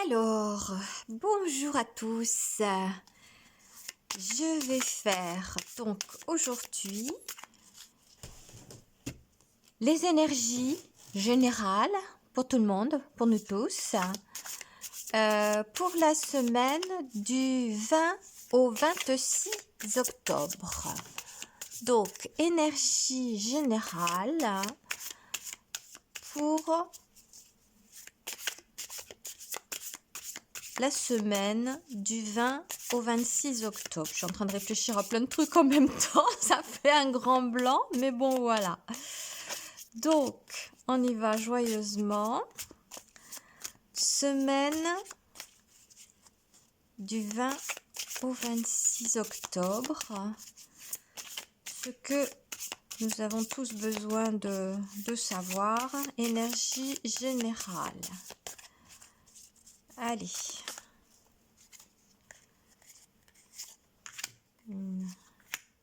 Alors, bonjour à tous. Je vais faire donc aujourd'hui les énergies générales pour tout le monde, pour nous tous, pour la semaine du 20 au 26 octobre. Donc, énergie générale pour la semaine du 20 au 26 octobre. Je suis en train de réfléchir à plein de trucs en même temps. Ça fait un grand blanc, mais bon, voilà. Donc, on y va joyeusement. Semaine du 20 au 26 octobre. Ce que nous avons tous besoin de savoir. Énergie générale. Allez. 1,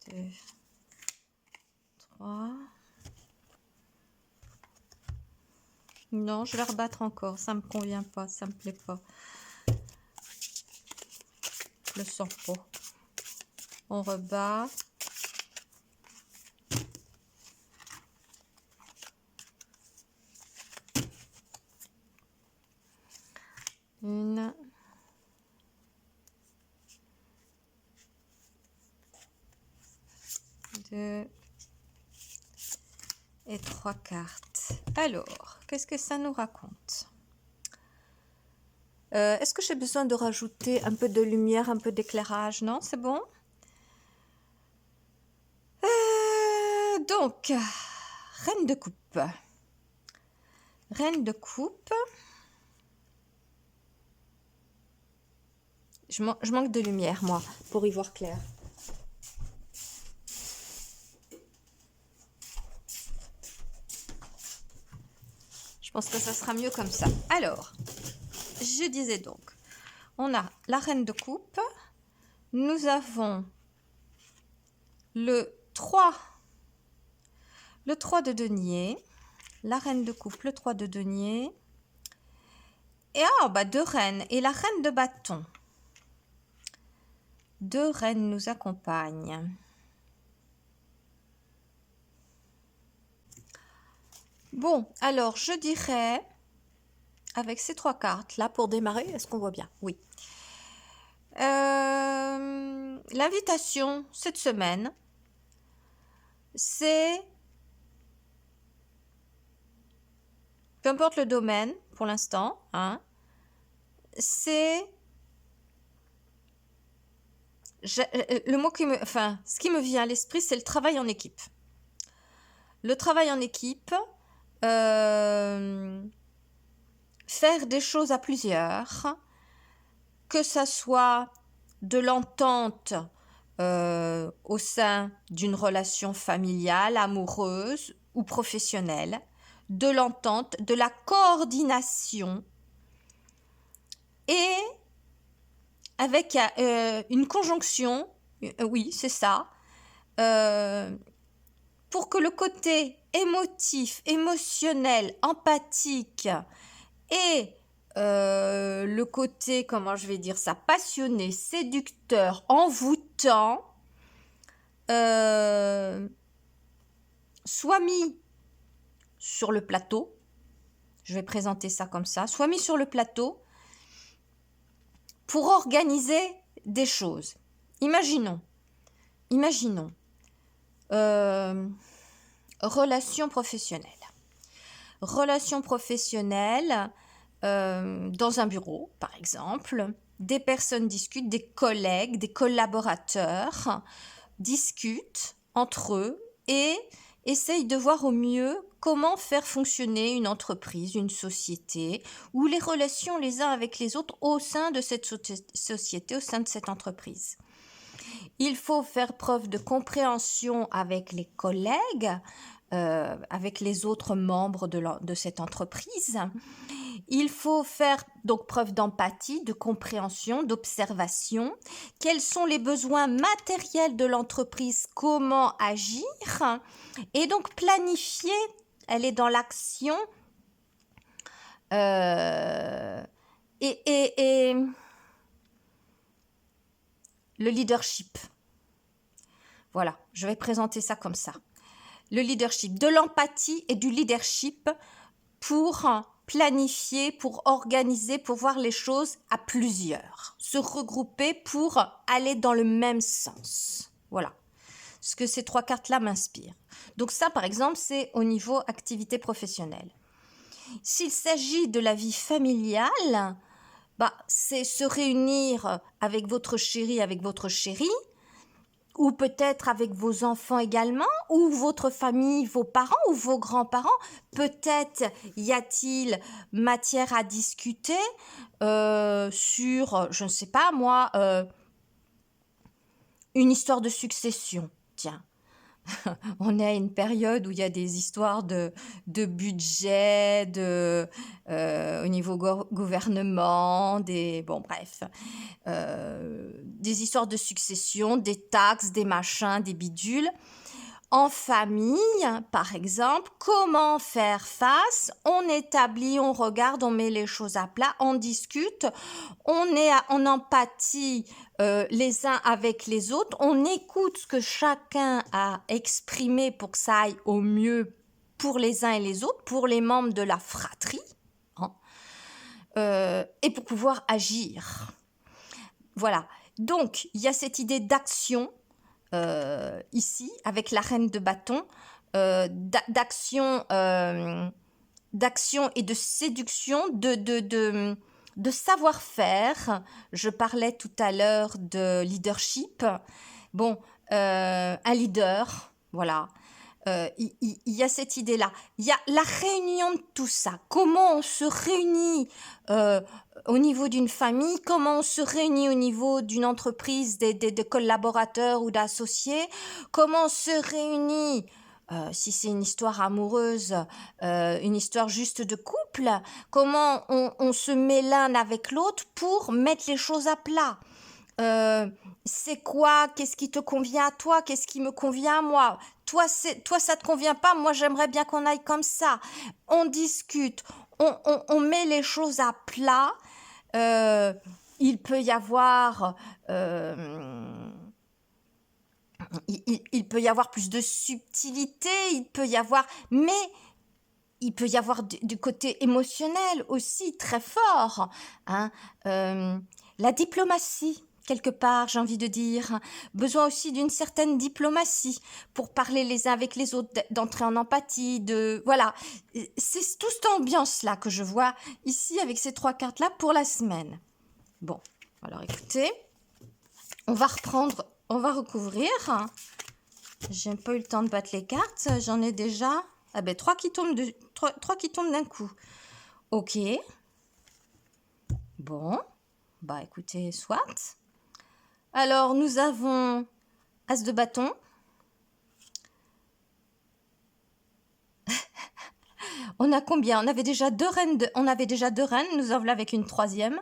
2, 3. Non, je vais rebattre encore. Ça me convient pas, ça me plaît pas. Je le sens pas. On rebat. Une. Deux. Et 3 cartes. Alors, qu'est-ce que ça nous raconte? Est-ce que j'ai besoin de rajouter un peu de lumière, un peu d'éclairage? Non, c'est bon? Donc, Reine de coupe. Reine de coupe. Je manque de lumière, moi, pour y voir clair. Je pense que ça sera mieux comme ça. Alors, je disais donc, on a la reine de coupe, nous avons le 3 de denier, la reine de coupe, le 3 de denier, et deux reines, et la reine de bâton. 2 reines nous accompagnent. Bon, alors je dirais, avec ces 3 cartes là pour démarrer, est-ce qu'on voit bien? Oui. L'invitation cette semaine, c'est, peu importe le domaine pour l'instant, hein, c'est le mot ce qui me vient à l'esprit, c'est le travail en équipe. Le travail en équipe, faire des choses à plusieurs, que ça soit de l'entente au sein d'une relation familiale, amoureuse ou professionnelle, de l'entente, de la coordination et avec une conjonction, oui, c'est ça, pour que le côté émotif, émotionnel, empathique et le côté, comment je vais dire ça, passionné, séducteur, envoûtant, soit mis sur le plateau. Je vais présenter ça comme ça, soit mis sur le plateau pour organiser des choses. Imaginons, relation professionnelle. Relation professionnelle dans un bureau, par exemple. Des personnes discutent, des collègues, des collaborateurs discutent entre eux et essayent de voir au mieux comment faire fonctionner une entreprise, une société, ou les relations les uns avec les autres au sein de cette société, au sein de cette entreprise. Il faut faire preuve de compréhension avec les collègues, avec les autres membres de cette entreprise. Il faut faire donc preuve d'empathie, de compréhension, d'observation. Quels sont les besoins matériels de l'entreprise? Comment agir? Et donc planifier, elle est dans l'action. Et le leadership. Voilà, je vais présenter ça comme ça. Le leadership, de l'empathie et du leadership pour planifier, pour organiser, pour voir les choses à plusieurs. Se regrouper pour aller dans le même sens. Voilà ce que ces 3 cartes-là m'inspirent. Donc ça, par exemple, c'est au niveau activité professionnelle. S'il s'agit de la vie familiale, c'est se réunir avec votre chéri, avec votre chérie, ou peut-être avec vos enfants également, ou votre famille, vos parents ou vos grands-parents. Peut-être y a-t-il matière à discuter sur, je ne sais pas moi, une histoire de succession. Tiens, on est à une période où il y a des histoires de budget, au niveau gouvernement, des histoires de succession, des taxes, des machins, des bidules. En famille, par exemple, comment faire face? On établit, on regarde, on met les choses à plat, on discute, on est en empathie les uns avec les autres, on écoute ce que chacun a exprimé pour que ça aille au mieux pour les uns et les autres, pour les membres de la fratrie, et pour pouvoir agir. Voilà. Donc, il y a cette idée d'action ici, avec la reine de bâton, d'action et de séduction, de savoir-faire. Je parlais tout à l'heure de leadership. Bon, un leader, voilà. Il y a cette idée-là. Il y a la réunion de tout ça. Comment on se réunit au niveau d'une famille, comment on se réunit au niveau d'une entreprise, de collaborateurs ou d'associés, comment on se réunit si c'est une histoire amoureuse, une histoire juste de couple, comment on se met l'un avec l'autre pour mettre les choses à plat. C'est quoi? Qu'est-ce qui te convient à toi? Qu'est-ce qui me convient à moi? Toi, ça te convient pas? Moi, j'aimerais bien qu'on aille comme ça. On discute, on met les choses à plat. Il peut y avoir il peut y avoir plus de subtilité, mais il peut y avoir du côté émotionnel aussi très fort, hein. La diplomatie, quelque part, j'ai envie de dire, besoin aussi d'une certaine diplomatie pour parler les uns avec les autres, d'entrer en empathie, voilà. C'est toute cette ambiance-là que je vois ici avec ces 3 cartes-là pour la semaine. Bon, alors écoutez, on va recouvrir. J'ai pas eu le temps de battre les cartes, j'en ai déjà 3 qui tombent d'un coup. Ok. Bon, écoutez, soit. Alors, nous avons As de bâton. On a combien? On avait déjà 2 reines, nous en voilà avec une 3e.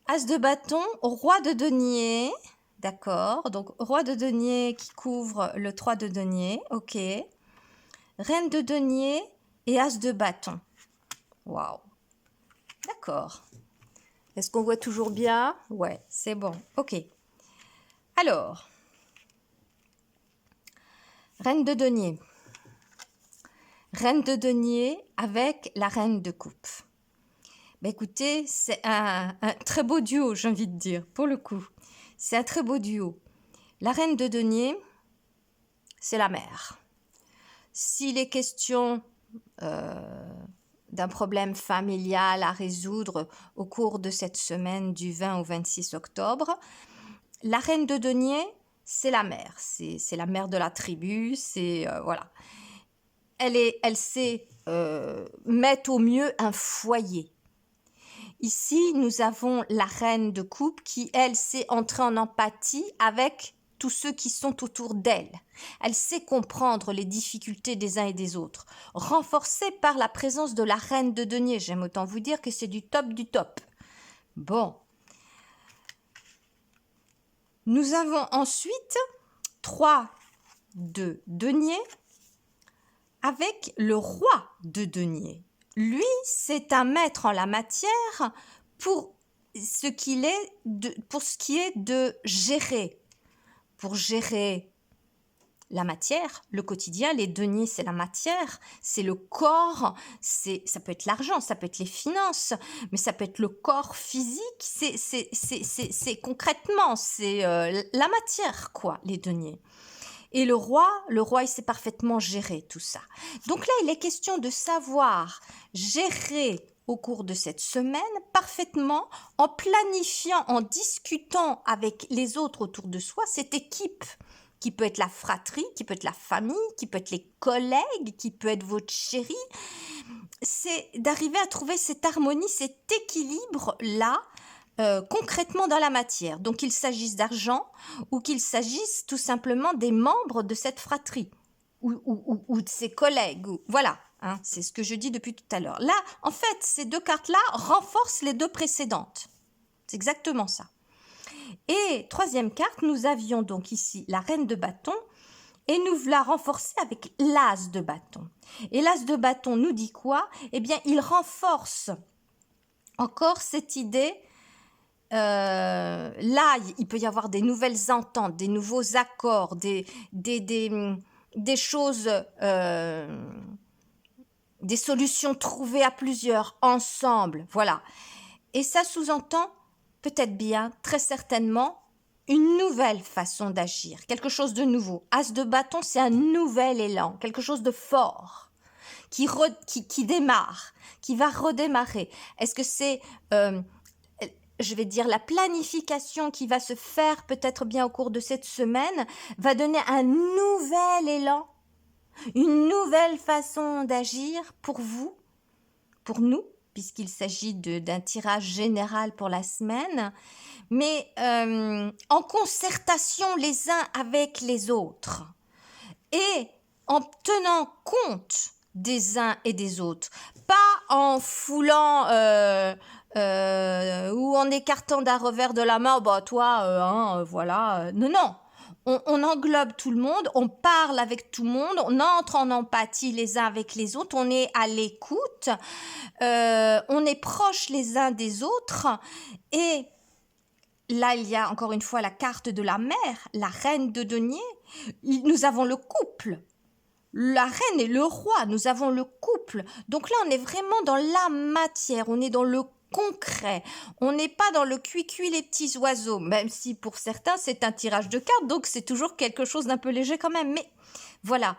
As de bâton, roi de denier. D'accord, donc roi de denier qui couvre le 3 de denier. Ok. Reine de denier et as de bâton. Waouh. D'accord. Est-ce qu'on voit toujours bien? Ouais, c'est bon. Ok. Alors, reine de denier. Reine de denier avec la reine de coupe. Écoutez, c'est un très beau duo, j'ai envie de dire, pour le coup. C'est un très beau duo. La reine de denier, c'est la mère. S'il est question d'un problème familial à résoudre au cours de cette semaine du 20 au 26 octobre, la reine de denier, c'est la mère. C'est la mère de la tribu, voilà. Elle sait mettre au mieux un foyer. Ici, nous avons la reine de coupe qui, elle, sait entrer en empathie avec tous ceux qui sont autour d'elle. Elle sait comprendre les difficultés des uns et des autres, renforcée par la présence de la reine de denier. J'aime autant vous dire que c'est du top du top. Bon. Nous avons ensuite 3 de denier avec le roi de denier. Lui, c'est un maître en la matière pour ce qu'il est pour ce qui est de gérer. Pour gérer la matière, le quotidien, les deniers, c'est la matière, c'est le corps, ça peut être l'argent, ça peut être les finances, mais ça peut être le corps physique, c'est concrètement, c'est la matière, quoi, les deniers. Et le roi, il sait parfaitement gérer tout ça. Donc là, il est question de savoir gérer au cours de cette semaine parfaitement en planifiant, en discutant avec les autres autour de soi, cette équipe qui peut être la fratrie, qui peut être la famille, qui peut être les collègues, qui peut être votre chéri. C'est d'arriver à trouver cette harmonie, cet équilibre-là, concrètement dans la matière. Donc qu'il s'agisse d'argent ou qu'il s'agisse tout simplement des membres de cette fratrie ou de ses collègues. Voilà, hein, c'est ce que je dis depuis tout à l'heure. Là, en fait, ces deux cartes-là renforcent les deux précédentes. C'est exactement ça. Et troisième carte, nous avions donc ici la reine de bâton et nous la renforcer avec l'as de bâton. Et l'as de bâton nous dit quoi? Eh bien, il renforce encore cette idée. Là, il peut y avoir des nouvelles ententes, des nouveaux accords, des choses, des solutions trouvées à plusieurs, ensemble, voilà. Et ça sous-entend peut-être bien, très certainement, une nouvelle façon d'agir, quelque chose de nouveau. As de bâton, c'est un nouvel élan, quelque chose de fort, qui démarre, qui va redémarrer. Est-ce que c'est, je vais dire, la planification qui va se faire peut-être bien au cours de cette semaine, va donner un nouvel élan, une nouvelle façon d'agir pour vous, pour nous, puisqu'il s'agit d'un tirage général pour la semaine, mais en concertation les uns avec les autres et en tenant compte des uns et des autres, pas en foulant ou en écartant d'un revers de la main, bah toi, voilà, non. On englobe tout le monde, on parle avec tout le monde, on entre en empathie les uns avec les autres, on est à l'écoute, on est proches les uns des autres. Et là, il y a encore une fois la carte de la mère, la reine de denier. Nous avons le couple, la reine et le roi, nous avons le couple. Donc là, on est vraiment dans la matière, on est dans le concret. On n'est pas dans le cuicui les petits oiseaux, même si pour certains c'est un tirage de cartes, donc c'est toujours quelque chose d'un peu léger quand même. Mais voilà,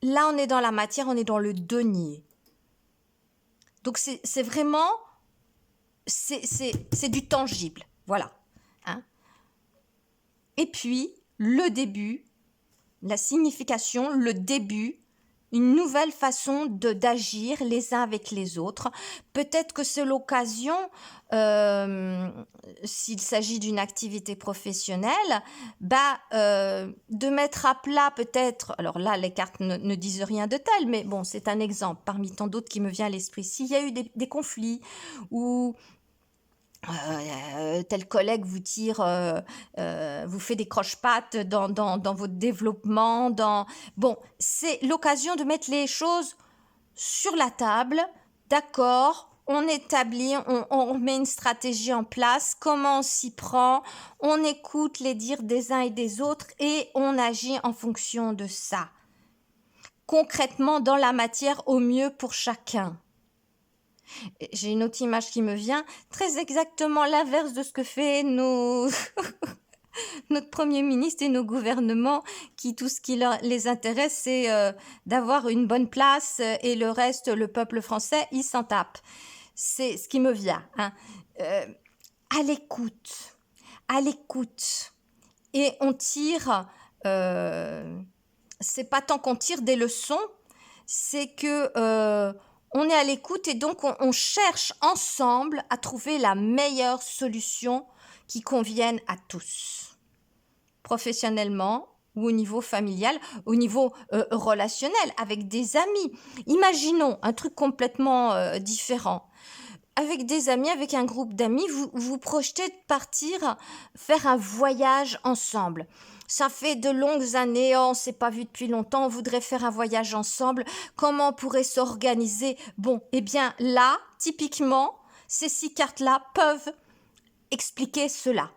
là on est dans la matière, on est dans le denier. Donc c'est vraiment, c'est du tangible, voilà. Hein. Et puis le début, la signification, le début. Une nouvelle façon d'agir les uns avec les autres. Peut-être que c'est l'occasion, s'il s'agit d'une activité professionnelle, de mettre à plat peut-être, alors là les cartes ne disent rien de tel, mais bon c'est un exemple parmi tant d'autres qui me vient à l'esprit. S'il y a eu des conflits ou tel collègue vous tire, vous fait des croche-pattes dans votre développement. Bon, c'est l'occasion de mettre les choses sur la table, d'accord, on établit, on met une stratégie en place, comment on s'y prend, on écoute les dires des uns et des autres et on agit en fonction de ça. Concrètement, dans la matière, au mieux pour chacun. J'ai une autre image qui me vient, très exactement l'inverse de ce que fait notre Premier ministre et nos gouvernements, qui tout ce qui les intéresse, c'est d'avoir une bonne place et le reste, le peuple français, il s'en tape. C'est ce qui me vient. Hein. À l'écoute. Et on tire, c'est pas tant qu'on tire des leçons, c'est que on est à l'écoute et donc on cherche ensemble à trouver la meilleure solution qui convienne à tous, professionnellement ou au niveau familial, au niveau relationnel, avec des amis. Imaginons un truc complètement différent. Avec des amis, avec un groupe d'amis, vous projetez de partir faire un voyage ensemble. Ça fait de longues années, on ne s'est pas vu depuis longtemps, on voudrait faire un voyage ensemble. Comment on pourrait s'organiser? Bon, eh bien là, typiquement, ces 6 cartes-là peuvent expliquer cela.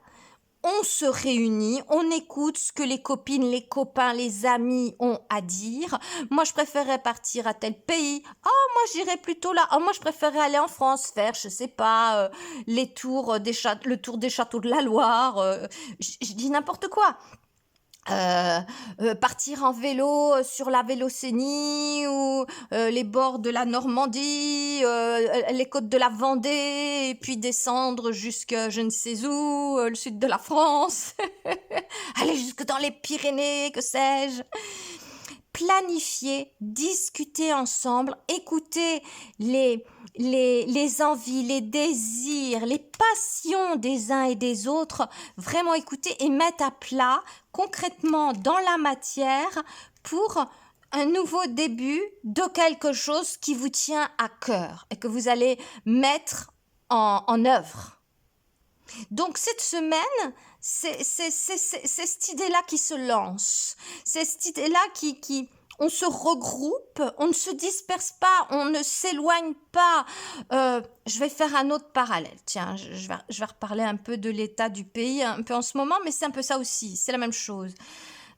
On se réunit, on écoute ce que les copines, les copains, les amis ont à dire. Moi, je préférais partir à tel pays. Oh, moi, j'irais plutôt là. Oh, moi, je préférais aller en France, faire, je sais pas, les tours le tour des châteaux de la Loire. Je dis n'importe quoi. Partir en vélo sur la Vélocénie ou les bords de la Normandie, les côtes de la Vendée, et puis descendre jusque je ne sais où, le sud de la France, aller jusque dans les Pyrénées, que sais-je. Planifier, discuter ensemble, écouter les envies, les désirs, les passions des uns et des autres, vraiment écouter et mettre à plat concrètement dans la matière pour un nouveau début de quelque chose qui vous tient à cœur et que vous allez mettre en œuvre. Donc cette semaine, c'est cette idée-là qui se lance, c'est cette idée-là qui on se regroupe, on ne se disperse pas, on ne s'éloigne pas. Je vais faire un autre parallèle. Tiens, je vais reparler un peu de l'état du pays un peu en ce moment, mais c'est un peu ça aussi, c'est la même chose.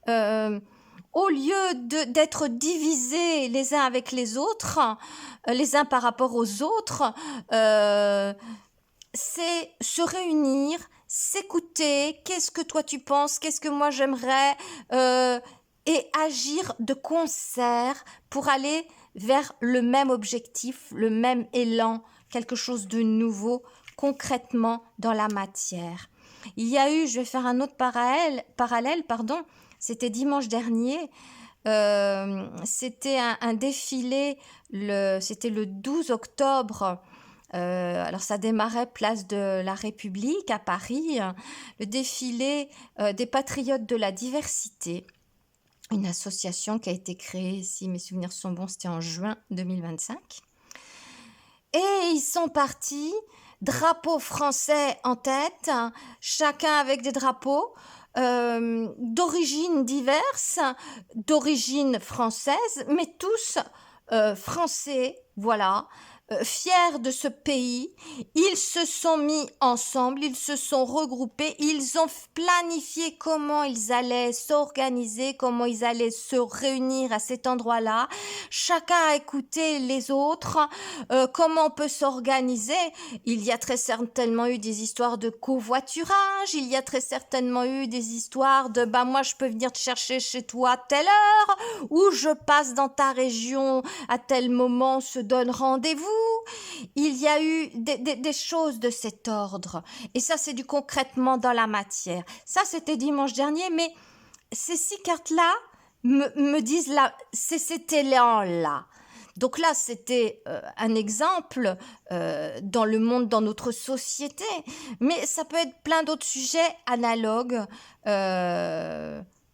Au lieu d'être divisés les uns avec les autres, les uns par rapport aux autres, c'est se réunir, s'écouter, qu'est-ce que toi tu penses, qu'est-ce que moi j'aimerais, et agir de concert pour aller vers le même objectif, le même élan, quelque chose de nouveau concrètement dans la matière. Il y a eu, je vais faire un autre parallèle, c'était dimanche dernier, c'était un défilé, c'était le 12 octobre. Alors ça démarrait place de la République à Paris, le défilé des Patriotes de la diversité, une association qui a été créée, si mes souvenirs sont bons, c'était en juin 2025. Et ils sont partis, drapeau français en tête, chacun avec des drapeaux d'origines diverses, d'origine française, mais tous français, voilà. Fiers de ce pays, ils se sont mis ensemble, ils se sont regroupés, ils ont planifié comment ils allaient s'organiser, comment ils allaient se réunir à cet endroit-là. Chacun a écouté les autres, comment on peut s'organiser. Il y a très certainement eu des histoires de covoiturage, il y a très certainement eu des histoires de moi je peux venir te chercher chez toi à telle heure, ou je passe dans ta région à tel moment, on se donne rendez-vous. Il y a eu des choses de cet ordre. Et ça, c'est du concrètement dans la matière. Ça, c'était dimanche dernier, mais ces 6 cartes-là me disent là, c'est cet élan-là. Donc là, c'était un exemple dans le monde, dans notre société. Mais ça peut être plein d'autres sujets analogues.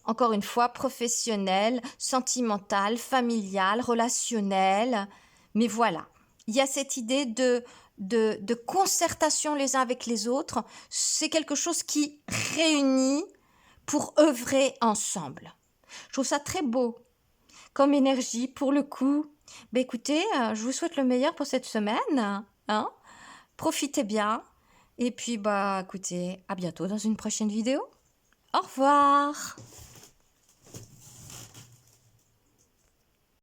Encore une fois, professionnel, sentimental, familial, relationnel. Mais voilà. Il y a cette idée de concertation les uns avec les autres. C'est quelque chose qui réunit pour œuvrer ensemble. Je trouve ça très beau comme énergie pour le coup. Écoutez, je vous souhaite le meilleur pour cette semaine. Hein. Profitez bien. Et puis, écoutez, à bientôt dans une prochaine vidéo. Au revoir.